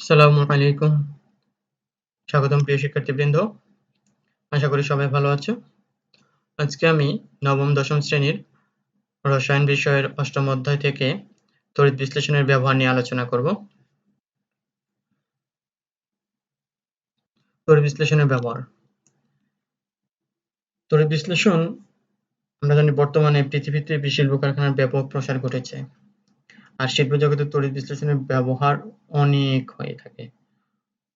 আসসালামু আলাইকুম। স্বাগতম প্রিয় শিক্ষার্থীবৃন্দ। আশা করি সবাই ভালো আছো। আজকে আমি নবম-দশম শ্রেণীর রসায়ন বিষয়ের ৮ম অধ্যায় থেকে তড়িৎ বিশ্লেষণের ব্যবহার নিয়ে আলোচনা করব। তড়িৎ বিশ্লেষণের ব্যবহার। তড়িৎ বিশ্লেষণ আমরা জানি বর্তমানে পৃথিবীতে শিল্প কারখানার ব্যাপক প্রসার ঘটেছে। আর শিল্প জগতে তড়িৎ বিশ্লেষণের ব্যবহার অনেক হয়ে থাকে।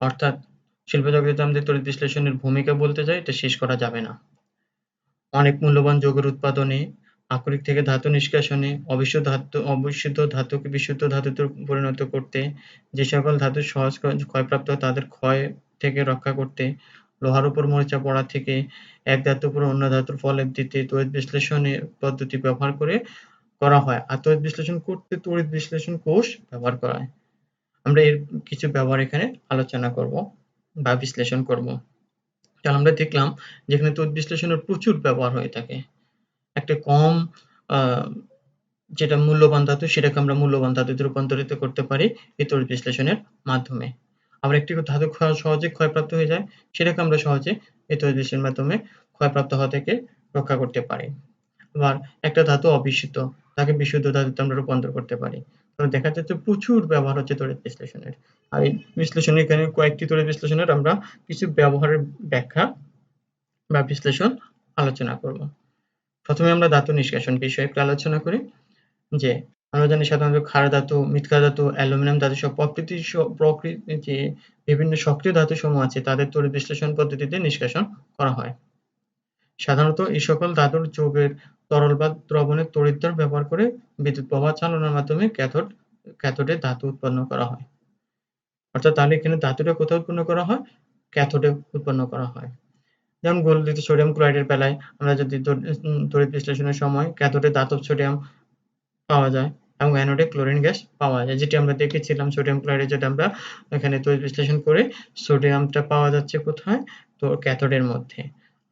অর্থাৎ শিল্প জগতে আমাদের তড়িৎ বিশ্লেষণের ভূমিকা বলতে যাই এটা শেষ করা যাবে না। অনেক মূল্যবান যৌগের উৎপাদনে, আকরিক থেকে ধাতু নিষ্কাশনে, অবিশুদ্ধ ধাতুকে বিশুদ্ধ ধাতুতে পরিণত করতে, যে সকল ধাতু সহজ ক্ষয়প্রাপ্ত তাদের ক্ষয় থেকে রক্ষা করতে, লোহার উপর মরিচা পড়া থেকে এক ধাতুর উপর অন্য ধাতুর প্রলেপ দিতে তড়িৎ বিশ্লেষণের পদ্ধতি ব্যবহার করা হয়। আর তড়িৎ বিশ্লেষণ করতে তড়িৎ বিশ্লেষণ কোষ ব্যবহার করা হয়। আমরা এর কিছু ব্যবহার এখানে আলোচনা করব বা বিশ্লেষণ করব। তাহলে আমরা দেখলাম যেখানে তড়িৎ বিশ্লেষণের প্রচুর ব্যবহার হয়ে থাকে। একটা কম আ যেটা মূল্যবান ধাতু সেটাকে আমরা মূল্যবান ধাতুতে রূপান্তরিত করতে পারি এই তড়িৎ বিশ্লেষণের মাধ্যমে। আবার একটি ধাতু সহজে ক্ষয়প্রাপ্ত হয়ে যায় সেটাকে আমরা সহজে এই তড়িৎ বিশ্লেষণের মাধ্যমে ক্ষয়প্রাপ্ত হওয়া থেকে রক্ষা করতে পারি। আবার একটা ধাতু অবিশুদ্ধ তাকে বিশুদ্ধ ধাতুতে আমরা রূপান্তর করতে পারি। তো দেখা যাচ্ছে প্রচুর ব্যবহার হচ্ছে তড়িৎ বিশ্লেষণের। আর এই বিশ্লেষণে এখানে কয়েকটি তড়িৎ বিশ্লেষণের আমরা কিছু ব্যবহারের ব্যাখ্যা বা বিশ্লেষণ আলোচনা করব। প্রথমে আমরা ধাতু নিষ্কাশন বিষয়ে একটু আলোচনা করি যে আমরা জানি সাধারণত ক্ষার ধাতু, মৃৎ ধাতু, অ্যালুমিনিয়াম ধাতু সব প্রকৃতির যে বিভিন্ন সক্রিয় ধাতু সমূহ আছে তাদের তড়িৎ বিশ্লেষণ পদ্ধতিতে নিষ্কাশন করা হয়। সাধারণত এই সকল ধাতুর যৌগের তরল বা দ্রবণের তড়িৎদ্বার ব্যবহার করে বিদ্যুৎ প্রবাহ চালনার মাধ্যমে ক্যাথোডে ধাতু উৎপন্ন করা হয়। অর্থাৎ তাহলে এখানে ধাতুটা কোথায় উৎপন্ন করা হয়? ক্যাথোডে উৎপন্ন করা হয়। যেমন গোল্ডিতে সোডিয়াম ক্লোরাইডের বেলায় আমরা যদি তড়িৎ বিশ্লেষণের সময় ক্যাথোডে ধাতব সোডিয়াম পাওয়া যায় এবং অ্যানোডে ক্লোরিন গ্যাস পাওয়া যায়, যেটি আমরা দেখেছিলাম সোডিয়াম ক্লোরাইড যেটা আমরা এখানে তড়িৎ বিশ্লেষণ করে সোডিয়ামটা পাওয়া যাচ্ছে কোথায়? তো ক্যাথোডের মধ্যে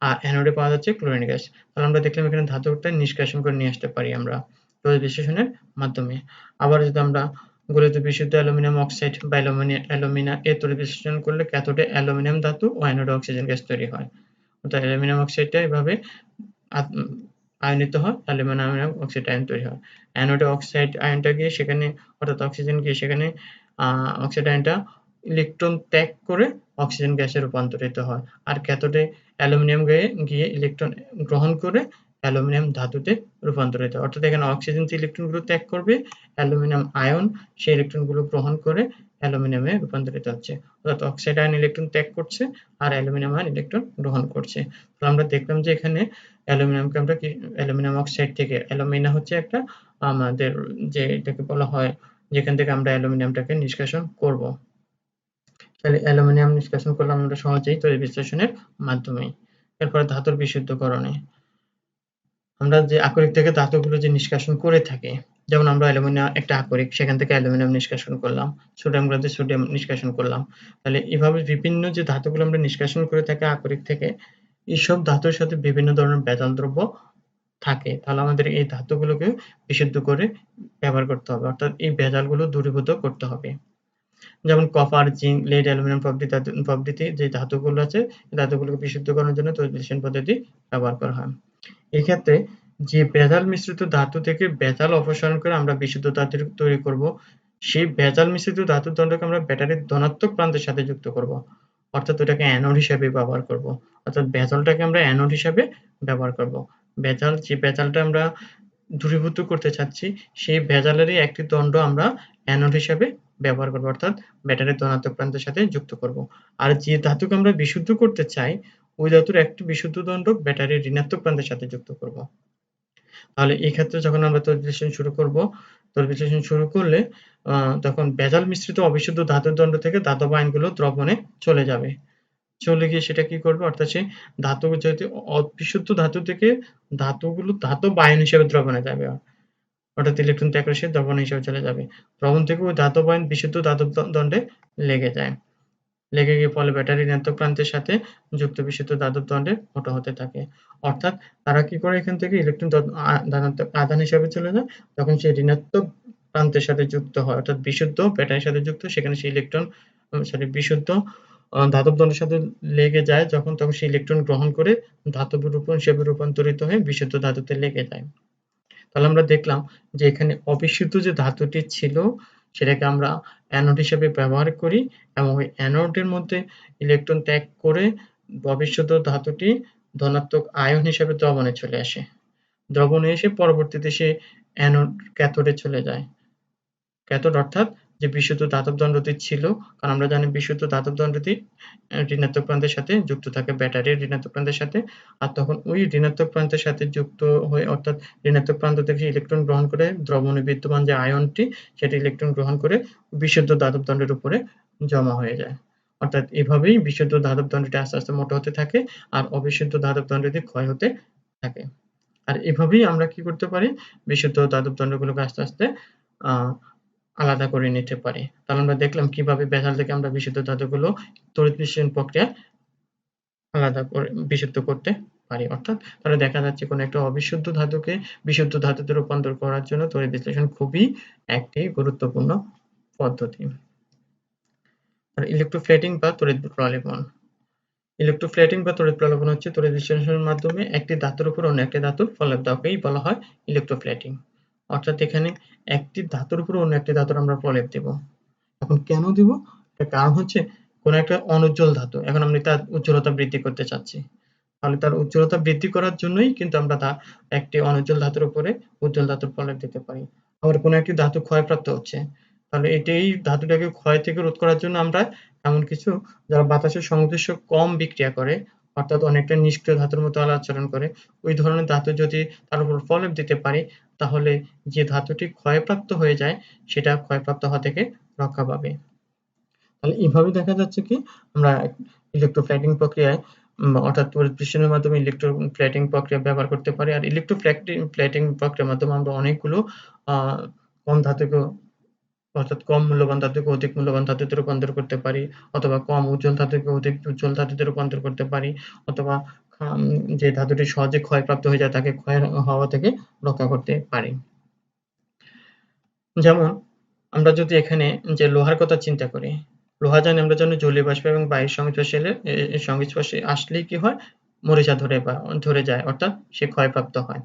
আর অ্যানোডে পাওয়া যাচ্ছে ক্লোরিন গ্যাস। তাহলে আমরা দেখলাম এখানে ধাতুটা নিষ্কাশন করে নিয়ে আসতে পারি আমরা তড়িৎ বিশ্লেষণের মাধ্যমে। আবার যদি আমরা গলিত বিশুদ্ধ অ্যালুমিনিয়াম অক্সাইড বা অ্যালুমিনা এর তড়িৎ বিশ্লেষণ করলে ক্যাথোডে অ্যালুমিনিয়াম ধাতু ও অ্যানোডে অক্সিজেন গ্যাস তৈরি হয়। অর্থাৎ অ্যালুমিনিয়াম অক্সাইডটা এভাবে আয়নিত হয়, অ্যালুমিনিয়াম অক্সাইড আয়ন তৈরি হয়। অ্যানোডে অক্সাইড আয়নটা গিয়ে সেখানে অর্থাৎ অক্সিজেন গিয়ে সেখানে অক্সাইড আয়নটা ইলেকট্রন ত্যাগ করে অক্সিজেন গ্যাসে রূপান্তরিত হয়। আর ক্যাথোডে অ্যালুমিনিয়াম গিয়ে ইলেকট্রন গ্রহণ করে অ্যালুমিনিয়াম ধাতুতে রূপান্তরিত হয়। অর্থাৎ এখানে অক্সিজেন যে ইলেকট্রনগুলো ত্যাগ করবে অ্যালুমিনিয়াম আয়ন সেই ইলেকট্রনগুলো গ্রহণ করে অ্যালুমিনিয়ামে রূপান্তরিত হচ্ছে। অর্থাৎ অক্সাইড আয়ন ইলেকট্রন ত্যাগ করছে আর অ্যালুমিনিয়াম আয়ন ইলেকট্রন গ্রহণ করছে। তো আমরা দেখলাম যে এখানে অ্যালুমিনিয়ামকে আমরা অ্যালুমিনিয়াম অক্সাইড থেকে অ্যালুমিনা হচ্ছে একটা আমাদের যে এটাকে বলা হয় যেখান থেকে আমরা অ্যালুমিনিয়ামটাকে নিষ্কাশন করব। তাহলে অ্যালুমিনিয়াম নিষ্কাশন করলাম আমরা সহজেই তড়িৎ বিশ্লেষণের মাধ্যমেই। এরপরে ধাতুর বিশুদ্ধকরণে আমরা যে আকরিক থেকে ধাতুগুলো যে নিষ্কাশন করে থাকি, যেমন আমরা অ্যালুমিনিয়াম একটা আকরিক সেখান থেকে অ্যালুমিনিয়াম নিষ্কাশন করলাম, সোডিয়াম গ্লাসে সোডিয়াম নিষ্কাশন করলাম। তাহলে এভাবে বিভিন্ন যে ধাতুগুলো আমরা নিষ্কাশন করে থাকি আকরিক থেকে এইসব ধাতুর সাথে বিভিন্ন ধরনের ভেজাল দ্রব্য থাকে। তাহলে আমাদের এই ধাতুগুলোকে বিশুদ্ধ করে ব্যবহার করতে হবে। অর্থাৎ এই ভেজালগুলো দূরীভূত করতে হবে। যেমন কপার, জিংক, lead, অ্যালুমিনিয়াম প্রভৃতি যে ধাতুগুলো আছে এই ধাতুগুলোকে বিশুদ্ধ করার জন্য তড়িৎ বিশ্লেষণ পদ্ধতি ব্যবহার করা হয়। এক্ষেত্রে যে ভেজাল মিশ্রিত ধাতু থেকে ভেজাল অপসারণ করে আমরা বিশুদ্ধ ধাতু তৈরি করব, সেই ভেজাল মিশ্রিত ধাতুর দণ্ডকে আমরা ব্যাটারির ধনাত্মক প্রান্তের সাথে যুক্ত করব। অর্থাৎ ওটাকে অ্যানোড হিসেবে ব্যবহার করব। অর্থাৎ ভেজালটাকে আমরা অ্যানোড হিসেবে ব্যবহার করব। যে ভেজালটা আমরা দূরীভূত করতে চাচ্ছি সেই ভেজালেরই একটি দণ্ড আমরা অ্যানোড হিসেবে ব্যবহার করব, অর্থাৎ ব্যাটারির ধনাত্মক প্রান্তের সাথে যুক্ত করব। আর যে ধাতুকে আমরা বিশুদ্ধ করতে চাই ওই ধাতুর একটি বিশুদ্ধ দণ্ড ব্যাটারির ঋণাত্মক প্রান্তের সাথে যুক্ত করব। তাহলে এই ক্ষেত্রে যখন আমরা তড়িৎ বিশ্লেষণ শুরু করব, তড়িৎ বিশ্লেষণ শুরু করলে তখন ভেজাল মিশ্রিত অবিশুদ্ধ ধাতুর দণ্ড থেকে ধাতব আয়নগুলো দ্রবণে চলে যাবে। চলে গিয়ে সেটা কি করবে? অর্থাৎ সেই ধাতু যদি বিশুদ্ধ ধাতু থেকে ধাতুগুলো ধাতব আয়ন হিসেবে দ্রবণে যাবে। অর্থাৎ ইলেকট্রন ত্যাগ করে সে দ্রবণ হিসেবে চলে যাবে। দ্রবণ থেকে ওই ধাতব আয়ন বিশুদ্ধ ধাতব দণ্ডে লেগে যায়। লেগে গিয়ে ফলে ব্যাটারি ঋণাত্মক প্রান্তের সাথে যুক্ত বিশুদ্ধ ধাতব দণ্ডে মোটা হতে থাকে। অর্থাৎ তারা কি করে এখান থেকে ইলেকট্রন ধনাত্মক আধান হিসেবে চলে যায়, তখন সে ঋণাত্মক প্রান্তের সাথে যুক্ত হয় অর্থাৎ বিশুদ্ধ ব্যাটারির সাথে যুক্ত সেখানে সে ইলেকট্রন বিশুদ্ধ ধাতব দণ্ডের সাথে লেগে যায় যখন, তখন সে ইলেকট্রন গ্রহণ করে ধাতব রূপ হিসেবে রূপান্তরিত হয়ে বিশুদ্ধ ধাতুতে লেগে যায়। তাহলে আমরা দেখলাম যে এখানে অবিশুদ্ধ যে ধাতুটি ছিল সেটাকে আমরা অ্যানোড হিসেবে ব্যবহার করি এবং ওই অ্যানোডের মধ্যে ইলেকট্রন ত্যাগ করে অবিশুদ্ধ ধাতুটি ধনাত্মক আয়ন হিসেবে দ্রবণে চলে আসে। দ্রবণে এসে পরবর্তীতে সে অ্যানোড ক্যাথোডে চলে যায়। ক্যাথোড অর্থাৎ যে বিশুদ্ধ ধাতব দণ্ডটি ছিল, কারণ আমরা জানি বিশুদ্ধ ধাতব দণ্ডটি ঋণাত্মক প্রান্তের সাথে যুক্ত থাকে ব্যাটারির ঋণাত্মক প্রান্তের সাথে, আর তখন ওই ঋণাত্মক প্রান্তের সাথে যুক্ত হয়ে অর্থাৎ ঋণাত্মক প্রান্ত থেকে ইলেকট্রন গ্রহণ করে দ্রবণে বিদ্যমান যে আয়নটি সেটি ইলেকট্রন গ্রহণ করে বিশুদ্ধ ধাতব দণ্ডের উপরে জমা হয়ে যায়। অর্থাৎ এভাবেই বিশুদ্ধ ধাতব দণ্ডটি আস্তে আস্তে মোটা হতে থাকে আর অবিশুদ্ধ ধাতব দণ্ডটি ক্ষয় হতে থাকে। আর এভাবেই আমরা কি করতে পারি, বিশুদ্ধ ধাতব দণ্ডগুলোকে আস্তে আস্তে আলাদা করে নিতে পারি। তাহলে আমরা দেখলাম কিভাবে ব্যাসাল্ট থেকে আমরা বিশুদ্ধ ধাতুগুলো তড়িৎ বিশ্লেষণ প্রক্রিয়ায় আলাদা করে বিশুদ্ধ করতে পারি। অর্থাৎ তাহলে দেখা যাচ্ছে কোনো একটা অবিশুদ্ধ ধাতুকে বিশুদ্ধ ধাতুতে রূপান্তর করার জন্য তড়িৎ বিশ্লেষণ খুবই একটি গুরুত্বপূর্ণ পদ্ধতি। আর ইলেকট্রোপ্লেটিং বা তড়িৎ প্রলেপন। ইলেকট্রোপ্লেটিং বা তড়িৎ প্রলেপন হচ্ছে তড়িৎ বিশ্লেষণের মাধ্যমে একটি ধাতুর উপর অন্য একটি ধাতুর প্রলেপ দেওয়াকেই বলা হয় ইলেকট্রোপ্লেটিং। অর্থাৎ এখানে একটি ধাতুর উপর অন্য একটি ধাতুর আমরা প্রলেপ দেব। এখন কেন দিব? এর কারণ হচ্ছে কোন একটা অনুজ্জ্বল ধাতু, এখন আমরা তার উজ্জ্বলতা বৃদ্ধি করতে চাচ্ছি। তাহলে তার উজ্জ্বলতা বৃদ্ধি করার জন্যই কিন্তু আমরা একটি অনুজ্জ্বল ধাতুর উপরে উজ্জ্বল ধাতুর প্রলেপ দিতে পারি। আবার কোন একটি ধাতু ক্ষয়প্রাপ্ত হচ্ছে, তাহলে এই ধাতুটাকে ক্ষয় থেকে রোধ করার জন্য আমরা এমন কিছু যারা বাতাসের সংশ্লিষ্ট কম বিক্রিয়া করে, অর্থাৎ অনেকটা নিষ্ক্রিয় ধাতুর মতো আচরণ করে, ওই ধরনের ধাতু যদি তার উপর প্রলেপ দিতে পারি, তাহলে যে ধাতুটি ক্ষয়প্রাপ্ত হয়ে যায় সেটা ক্ষয়প্রাপ্ত হওয়া থেকে রক্ষা পাবে। তাহলে এভাবে দেখা যাচ্ছে কি আমরা ইলেকট্রোপ্লেটিং প্রক্রিয়ায় অর্থাৎ তড়িৎ বিশ্লেষণের মাধ্যমে ইলেকট্রোপ্লেটিং প্রক্রিয়া ব্যবহার করতে পারি। আর ইলেকট্রোপ্লেটিং প্রক্রিয়ার মাধ্যমে আমরা অনেকগুলো কম ধাতুকে অর্থাৎ কম মূল্যবান ধাতুকে অধিক মূল্যবান ধাতুতে রূপান্তর করতে পারি, অথবা কম উজ্জ্বল ধাতুকে অধিক উজ্জ্বল ধাতুতে রূপান্তর করতে পারি, অথবা যে ধাতুটি সহজে ক্ষয়প্রাপ্ত হয়ে যায় তাকে ক্ষয় হওয়া থেকে রক্ষা করতে পারি। যেমন আমরা যদি এখানে যে লোহার কথা চিন্তা করি, লোহা জানি আমরা জানি জলীয় বাষ্প এবং বায়ুর সংস্পর্শে আসলেই কি হয়, মরিচা ধরে যায়, অর্থাৎ সে ক্ষয়প্রাপ্ত হয়।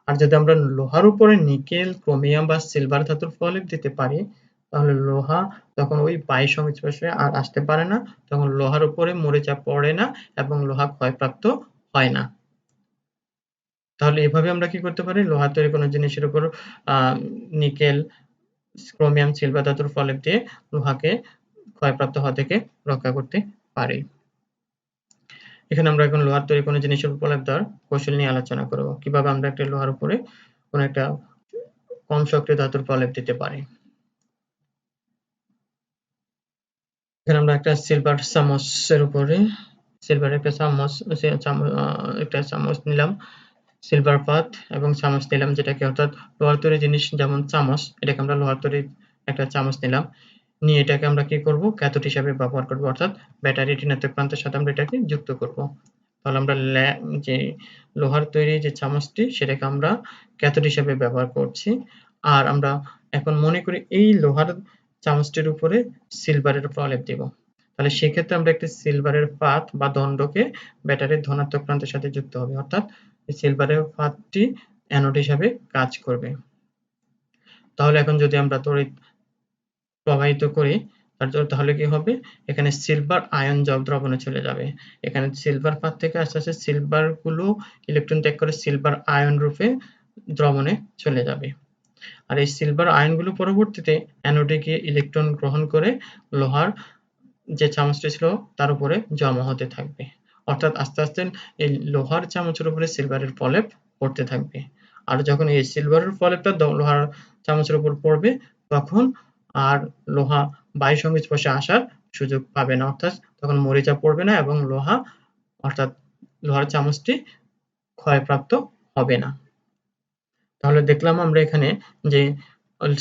আর যদি আমরা লোহার উপরে নিকেল, ক্রোমিয়াম বা সিলভার ধাতুর প্রলেপ দিতে পারি, তাহলে লোহা তখন ওই বায়ুর সংস্পর্শে আর আসতে পারে না, তখন লোহার উপরে মরিচা পড়ে না এবং লোহা ক্ষয়প্রাপ্ত হয় না। তাহলে এভাবে আমরা কি করতে পারি, লোহা তৈরি কোনো জিনিসের উপর নিকেল, ক্রোমিয়াম, সিলভার ধাতুর প্রলেপ দিয়ে লোহাকে ক্ষয়প্রাপ্ত হওয়া থেকে রক্ষা করতে পারি। এখানে আমরা এখন লোহার তৈরি কোনো জিনিসের উপর প্রলেপ দেওয়ার কৌশল নিয়ে আলোচনা করব, কিভাবে আমরা একটা লোহার উপরে কোনো একটা কম সক্রিয় ধাতুর প্রলেপ দিতে পারি। এখানে আমরা একটা সিলভার চামচের উপরে সিলভারের একটা চামচ নিলাম, সিলভার পাত এবং চামচ নিলাম, যেটাকে অর্থাৎ লোহার তৈরি জিনিস যেমন চামচ, এটাকে আমরা লোহার তৈরি একটা চামচ নিলাম, নিয়ে এটাকে আমরা কি করব, ক্যাথোড হিসাবে ব্যবহার করব, অর্থাৎ ব্যাটারির ঋণাত্মক প্রান্তের সাথে আমরা এটাকে যুক্ত করব। তাহলে আমরা যে লোহার তৈরি যে চামচটি সেটাকে আমরা ক্যাথোড হিসাবে ব্যবহার করছি। আর আমরা এখন মনে করি এই লোহার চামচটির উপরে সিলভারের প্রলেপ দেব। তাহলে সেক্ষেত্রে আমরা একটি সিলভারের পাত বা দণ্ডকে ব্যাটারির ধনাত্মক প্রান্তের সাথে যুক্ত হবে, অর্থাৎ সিলভারের পাতটি অ্যানোড হিসাবে কাজ করবে। তাহলে এখন যদি আমরা তড়িৎ প্রবাহিত করি তাহলে কি হবে, এখানে সিলভার আয়ন দ্রবণে চলে যাবে। এখানে সিলভার পাত থেকে আস্তে আস্তে সিলভার গুলো ইলেকট্রন ত্যাগ করে সিলভার আয়ন রূপে দ্রবণে চলে যাবে। আর এই সিলভার আয়নগুলো পরবর্তীতে অ্যানোডে গিয়ে ইলেকট্রন গ্রহণ করে লোহার যে চামচটি ছিল তার উপরে জমা হতে থাকবে, অর্থাৎ আস্তে আস্তে এই লোহার চামচের উপরে সিলভারের প্রলেপ পড়তে থাকবে। আর যখন এই সিলভারের প্রলেপটা লোহার চামচের উপর পড়বে, তখন আর লোহা বায়ুর সংস্পর্শে আসার সুযোগ পাবে না, অর্থাৎ তখন মরিচা পড়বে না এবং অর্থাৎ লোহার চামচটি ক্ষয়প্রাপ্ত হবে না। তাহলে দেখলাম আমরা এখানে যে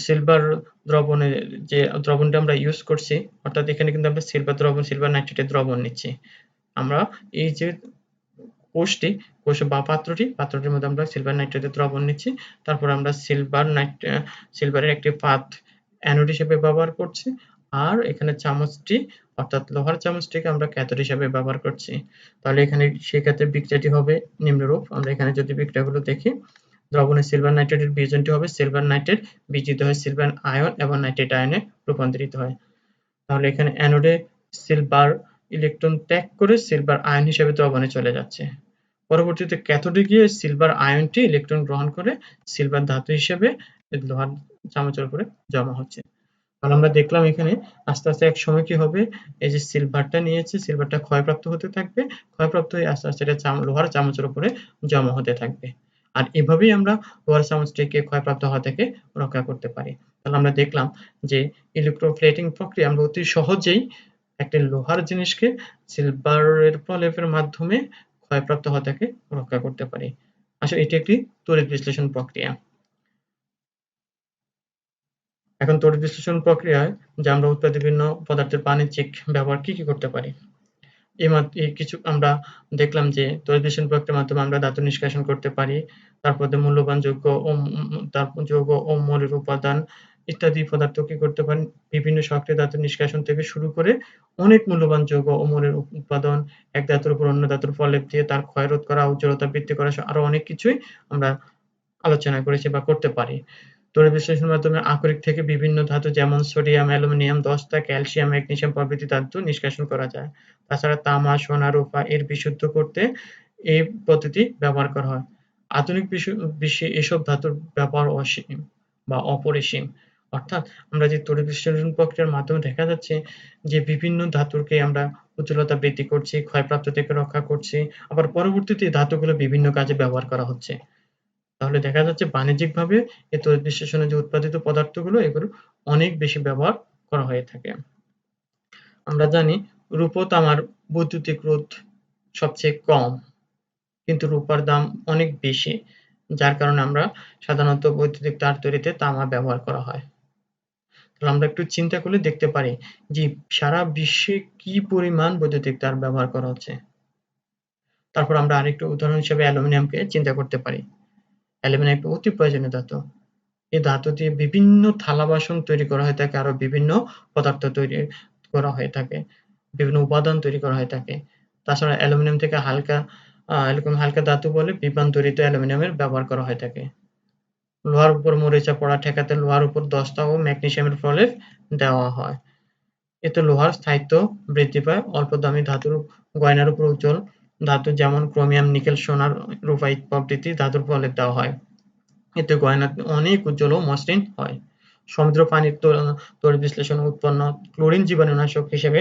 সিলভার দ্রবণের যে দ্রবণটা আমরা ইউজ করছি, অর্থাৎ এখানে কিন্তু আমরা সিলভার নাইট্রেটের দ্রবণ নিচ্ছি। আমরা এই যে কোষ বা পাত্রটির মধ্যে আমরা সিলভার নাইট্রেটের দ্রবণ নিচ্ছি, তারপর আমরা সিলভারের একটি পাত অ্যানোড হিসেবে ব্যবহার করছি, আর এখানে চামচটি অর্থাৎ লোহার চামচটিকে আমরা ক্যাথোড হিসেবে ব্যবহার করছি। তাহলে এখানে সেক্ষেত্রে বিক্রিয়াটি হবে নিম্নরূপ। আমরা এখানে যদি বিক্রিয়াগুলো দেখি, দ্রবণে সিলভার নাইট্রেটের বিয়োজনটি হবে সিলভার নাইট্রেট বিয়োজিত হয় সিলভার আয়ন এবং নাইট্রেট আয়নে রূপান্তরিত হয়। তাহলে এখানে অ্যানোডে সিলভার ইলেকট্রন ত্যাগ করে সিলভার আয়ন হিসেবে দ্রবণে চলে যাচ্ছে। পরবর্তীতে ক্যাথোডে গিয়ে সিলভার আয়নটি ইলেকট্রন গ্রহণ করে সিলভার ধাতু হিসেবে লোহার চামচের উপরে জমা হচ্ছে। তাহলে আমরা দেখলাম এখানে আস্তে আস্তে এক সময় কি হবে, এই যে সিলভারটা নিয়েছে, সিলভারটা ক্ষয়প্রাপ্ত হতে থাকবে, ক্ষয়প্রাপ্ত হয়ে আস্তে আস্তে এটা লোহার চামচের উপরে জমা হতে থাকবে। আর এভাবেই আমরা লোহার চামচটিকে ক্ষয়প্রাপ্ত হওয়া থেকে রক্ষা করতে পারি। তাহলে আমরা দেখলাম যে ইলেকট্রোপ্লেটিং প্রক্রিয়া আমরা অতি সহজেই একটি লোহার জিনিসকে সিলভারের প্রলেপের মাধ্যমে ক্ষয়প্রাপ্ত হওয়া থেকে রক্ষা করতে পারি। আসলে এটি একটি তড়িৎ বিশ্লেষণ প্রক্রিয়া। এখন তড়িৎ বিশ্লেষণ প্রক্রিয়ায় যে আমরা উৎপাদিত বিভিন্ন পদার্থের বাণিজ্যিক ব্যবহার কি করতে পারি? এই কিছু আমরা দেখলাম যে তড়িৎ বিশ্লেষণ প্রক্রিয়ার মাধ্যমে আমরা ধাতু নিষ্কাশন করতে পারি। তারপর মূল্যবান যৌগ ও তারপর যৌগ ও মৌলের উপাদান ইত্যাদি পদার্থ কি করতে পারি? বিভিন্ন সক্রিয় ধাতু নিষ্কাশন থেকে শুরু করে অনেক মূল্যবান যৌগ ও মৌলের উৎপাদন, এক ধাতুর উপর অন্য ধাতুর প্রলেপ দিয়ে তার ক্ষয় রোধ করা, উজ্জ্বলতা বৃদ্ধি করা আরো অনেক কিছুই আমরা আলোচনা করেছি বা করতে পারি। তড়িৎ বিশ্লেষণের মাধ্যমে আকরিক থেকে বিভিন্ন ধাতু যেমন সোডিয়াম, অ্যালুমিনিয়াম, দস্তা, ক্যালসিয়াম, ম্যাগনেসিয়াম প্রভৃতি ধাতু নিষ্কাশন করা যায়। তাছাড়া তামা, সোনা, রূপা এর বিশুদ্ধ করতে এই পদ্ধতি ব্যবহার করা হয়। আধুনিক বিশ্বে এসব ধাতুর ব্যবহার অসীম বা অপরিসীম। অর্থাৎ আমরা যে তড়িৎ বিশ্লেষণ প্রক্রিয়ার মাধ্যমে দেখা যাচ্ছে যে বিভিন্ন ধাতুকে আমরা উজ্জ্বলতা বৃদ্ধি করছি, ক্ষয়প্রাপ্ত থেকে রক্ষা করছি, আবার পরবর্তীতে ধাতুগুলো বিভিন্ন কাজে ব্যবহার করা হচ্ছে। তাহলে দেখা যাচ্ছে বাণিজ্যিকভাবে এই তড়িৎ বিশ্লেষণে যে উৎপাদিত পদার্থগুলো এগুলো অনেক বেশি ব্যবহার করা হয়ে থাকে। আমরা জানি রূপ ও তামার বৈদ্যুতিক রোধ সবচেয়ে কম, কিন্তু রূপার দাম অনেক বেশি, যার কারণে আমরা সাধারণত বৈদ্যুতিক তার তৈরিতে তামা ব্যবহার করা হয়। তাহলে আমরা একটু চিন্তা করলে দেখতে পারি যে সারা বিশ্বে কি পরিমাণ বৈদ্যুতিক তার ব্যবহার করা হচ্ছে। তারপর আমরা আরেকটু উদাহরণ হিসেবে অ্যালুমিনিয়ামকে চিন্তা করতে পারি। অ্যালুমিনিয়াম একটি অতি প্রয়োজনীয় ধাতু। এই ধাতু দিয়ে বিভিন্ন থালা বাসন তৈরি করা হয়ে থাকে, আরো বিভিন্ন পদার্থ তৈরি করা হয়ে থাকে, বিভিন্ন উপাদান তৈরি করা হয়ে থাকে। তাছাড়া অ্যালুমিনিয়াম থেকে এরকম হালকা ধাতু বলে বিমান তৈরিতে অ্যালুমিনিয়ামের ব্যবহার করা হয়ে থাকে। লোহার উপর মরিচা পড়া ঠেকাতে লোহার উপর দস্তা ও ম্যাগনেসিয়ামের প্রলেপ দেওয়া হয়। এতে লোহার স্থায়িত্ব বৃদ্ধি পায়। অল্প দামি ধাতুর গয়নার উপর উজ্জ্বল ধাতু যেমন ক্রোমিয়াম, নিকেল, সোনার, রূপা প্রভৃতি ধাতুর প্রলেপ দেওয়া হয়। এতে গয়না অনেক উজ্জ্বল ও মসৃণ হয়। সমুদ্র পানির তড়িৎ বিশ্লেষণে উৎপন্ন ক্লোরিন জীবাণুনাশক হিসেবে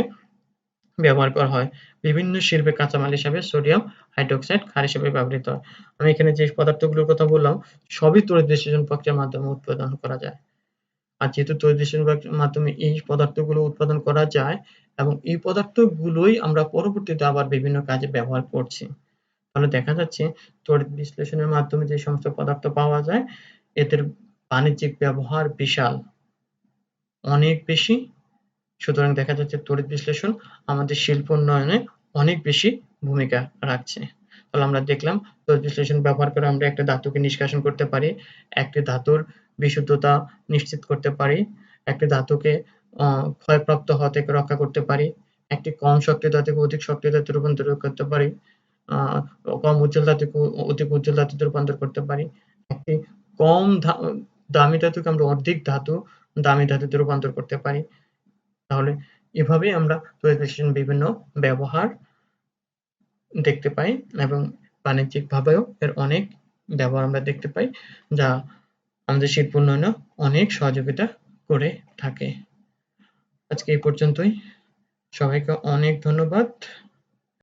ব্যবহার করা হয়। বিভিন্ন শিল্পে কাঁচামাল হিসাবে সোডিয়াম হাইড্রোক্সাইড ক্ষার হিসেবে ব্যবহৃত হয়। আমি এখানে যে পদার্থগুলোর কথা বললাম সবই তড়িৎ বিশ্লেষণ প্রক্রিয়ার মাধ্যমে উৎপাদন করা যায়। আর যেহেতু তড়িৎ বিশ্লেষণ প্রক্রিয়ার মাধ্যমে এই পদার্থগুলো উৎপাদন করা যায় এবং এই পদার্থগুলোই আমরা পরবর্তীতে আবার বিভিন্ন কাজে ব্যবহার করছি। তাহলে দেখা যাচ্ছে তড়িৎ বিশ্লেষণের মাধ্যমে যে সমস্ত পদার্থ পাওয়া যায় এদের বাণিজ্যিক ব্যবহার বিশাল, অনেক বেশি। সুতরাং দেখা যাচ্ছে তড়িৎ বিশ্লেষণ আমাদের শিল্প উন্নয়নে অনেক বেশি ভূমিকা রাখছে। তাহলে আমরা দেখলাম তড়িৎ বিশ্লেষণ ব্যবহার করে আমরা একটা ধাতুকে নিষ্কাশন করতে পারি, একটি ধাতুর বিশুদ্ধতা নিশ্চিত করতে পারি, একটি ধাতুকে ক্ষয়প্রাপ্ত হওয়া থেকে রক্ষা করতে পারি, একটি কম সক্রিয় ধাতুকে অধিক সক্রিয় ধাতুতে রূপান্তরিত করতে পারি, কম উজ্জ্বল ধাতুকে অধিক উজ্জ্বল ধাতুতে রূপান্তর করতে পারি, একটি কম দামি ধাতুকে আমরা অধিক দামি ধাতুতে রূপান্তর করতে পারি। তাহলে এভাবেই আমরা তড়িৎ বিশ্লেষণের বিভিন্ন ব্যবহার দেখতে পাই এবং বাণিজ্যিকভাবেও এর অনেক ব্যবহার আমরা দেখতে পাই, যা আমাদের শিল্প উন্নয়নে অনেক সহযোগিতা করে থাকে। আজকে এই পর্যন্তই। সবাইকে অনেক ধন্যবাদ।